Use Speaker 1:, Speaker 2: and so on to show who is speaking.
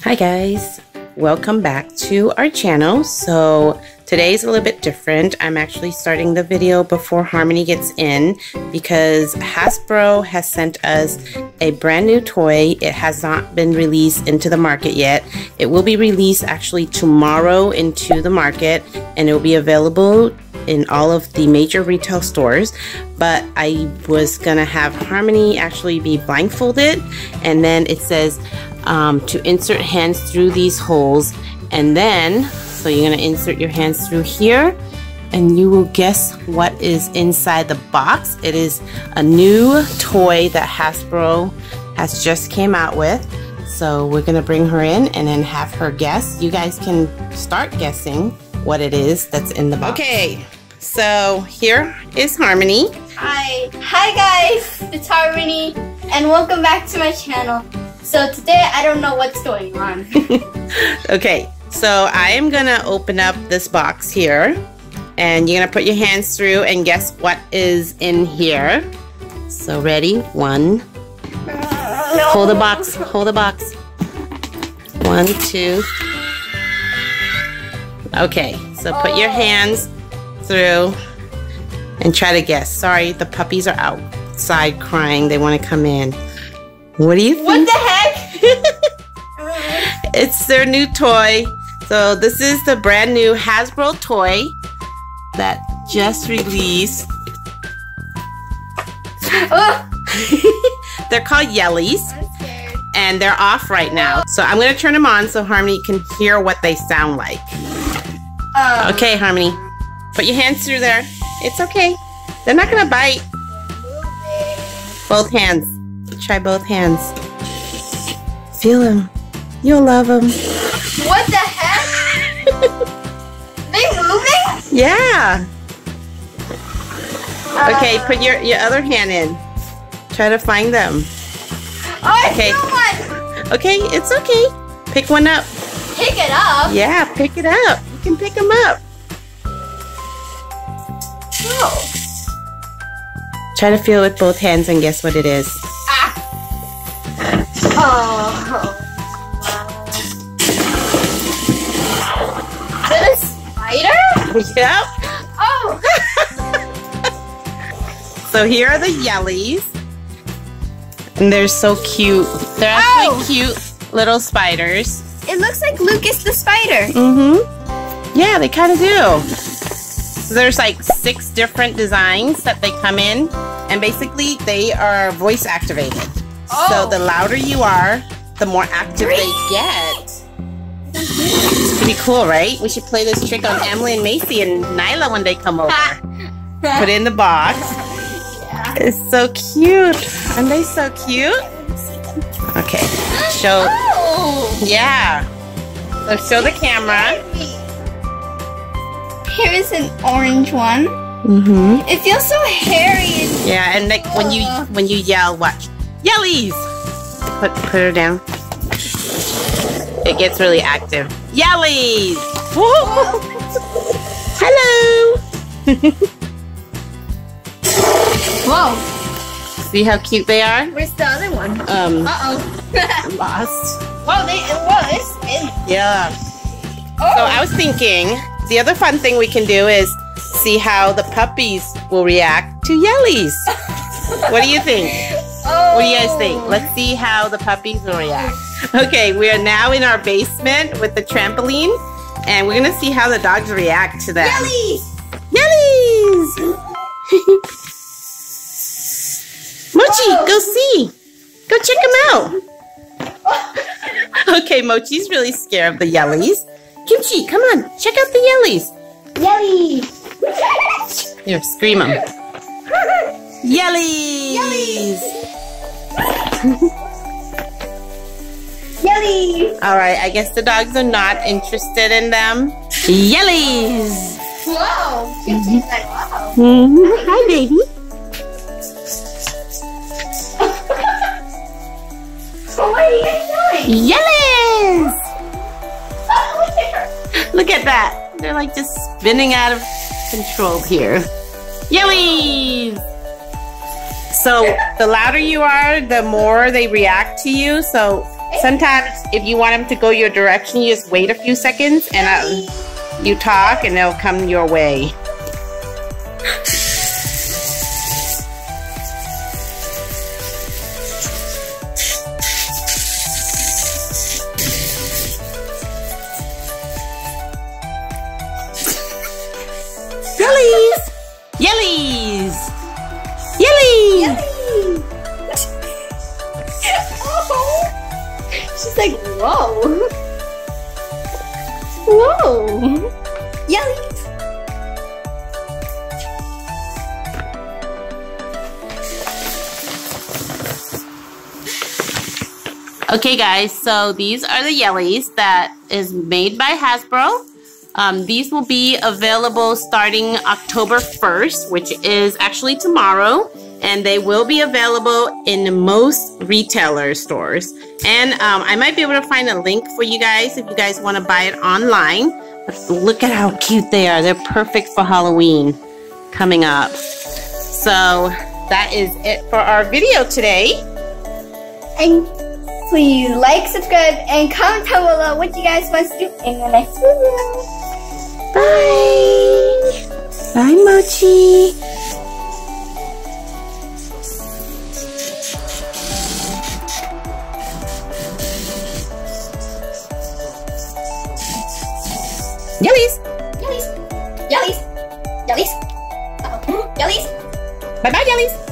Speaker 1: Hi guys, welcome back to our channel. So today's a little bit different. I'm actually starting the video before Harmony gets in because Hasbro has sent us a brand new toy. It has not been released into the market yet. It will be released actually tomorrow into the market, and it will be available in all of the major retail stores. But I was gonna have Harmony actually be blindfolded, and then it says to insert hands through these holes, and then so you're gonna insert your hands through here, and you will guess what is inside the box. It is a new toy that Hasbro has just came out with. So we're gonna bring her in and then have her guess. You guys can start guessing what it is that's in the box. Okay, so here is Harmony.
Speaker 2: Hi guys, it's Harmony, and welcome back to my channel. So today I don't know what's going on.
Speaker 1: Okay, so I am gonna open up this box here, and you're gonna put your hands through and guess what is in here. So ready? One. Hold the box. Hold the box. 1, 2. Okay, so put your hands through and try to guess. Sorry, the puppies are outside crying. They want to come in. What do you think?
Speaker 2: What the heck?
Speaker 1: It's their new toy. So this is the brand new Hasbro toy that just released.
Speaker 2: Oh.
Speaker 1: They're called Yellies, and they're off right now. So I'm gonna turn them on so Harmony can hear what they sound like. Okay, Harmony, put your hands through there. It's okay. They're not gonna bite. Both hands. Try both hands. Feel them. You'll love them.
Speaker 2: What the heck? They moving?
Speaker 1: Yeah. Okay, put your other hand in. Try to find them.
Speaker 2: Oh,
Speaker 1: okay.
Speaker 2: One.
Speaker 1: Okay, it's okay. Pick one up.
Speaker 2: Pick it up?
Speaker 1: Yeah, pick it up. You can pick them up.
Speaker 2: Oh.
Speaker 1: Try to feel it with both hands and guess what it is.
Speaker 2: Oh. Is it a spider?
Speaker 1: Yep.
Speaker 2: Oh.
Speaker 1: So here are the Yellies. And they're so cute. They're actually cute little spiders.
Speaker 2: It looks like Lucas the spider.
Speaker 1: Mm-hmm. Yeah, they kind of do. So there's like 6 different designs that they come in. And basically they are voice activated. So the louder you are, the more active they get. It's pretty cool, right? We should play this trick on Emily and Macy and Nyla when they come over. Put it in the box. Yeah. It's so cute. Aren't they so cute? Okay. Show.
Speaker 2: Oh.
Speaker 1: Yeah. So show the camera.
Speaker 2: Here is an orange one.
Speaker 1: Mm-hmm.
Speaker 2: It feels so hairy.
Speaker 1: Yeah, and like when you yell, watch. Yellies! Put her down. It gets really active. Yellies! Whoa. Hello!
Speaker 2: Whoa!
Speaker 1: See how cute they are?
Speaker 2: Where's the other one?
Speaker 1: I'm lost.
Speaker 2: Whoa, it's in.
Speaker 1: Yeah.
Speaker 2: Oh.
Speaker 1: So I was thinking, the other fun thing we can do is see how the puppies will react to Yellies. What do you think?
Speaker 2: Oh.
Speaker 1: What do you guys think? Let's see how the puppies will react. Okay, we are now in our basement with the trampoline, and we're gonna see how the dogs react to them.
Speaker 2: Yellies!
Speaker 1: Yellies! Mochi, go see! Go check them out! Okay, Mochi's really scared of the Yellies. Kimchi, come on, check out the Yellies!
Speaker 2: Yellies!
Speaker 1: Here, scream them. Yellies!
Speaker 2: Yellies! Yellies!
Speaker 1: Alright, I guess the dogs are not interested in them. Yellies!
Speaker 2: Whoa! Kimchi's like, wow.
Speaker 1: Hi, baby.
Speaker 2: What are you guys doing?
Speaker 1: Yellies!
Speaker 2: Oh,
Speaker 1: look at that. They're like just spinning out of control here. Yellies! So the louder you are, the more they react to you. So Sometimes if you want them to go your direction, you just wait a few seconds and you talk and they'll come your way. Yellies! Yellies! Yellies!
Speaker 2: Oh, she's like, whoa. Whoa. Yellies.
Speaker 1: Okay guys, so these are the Yellies that is made by Hasbro. These will be available starting October 1st, which is actually tomorrow. And they will be available in most retailer stores. And I might be able to find a link for you guys if you guys want to buy it online. But look at how cute they are. They're perfect for Halloween coming up. So that is it for our video today.
Speaker 2: And please like, subscribe, and comment down below what you guys want to do in the next video.
Speaker 1: Bye! Bye, Mochi! Yellies!
Speaker 2: Yellies! Yellies! Yellies! Uh-oh. Yellies!
Speaker 1: Bye-bye, Yellies!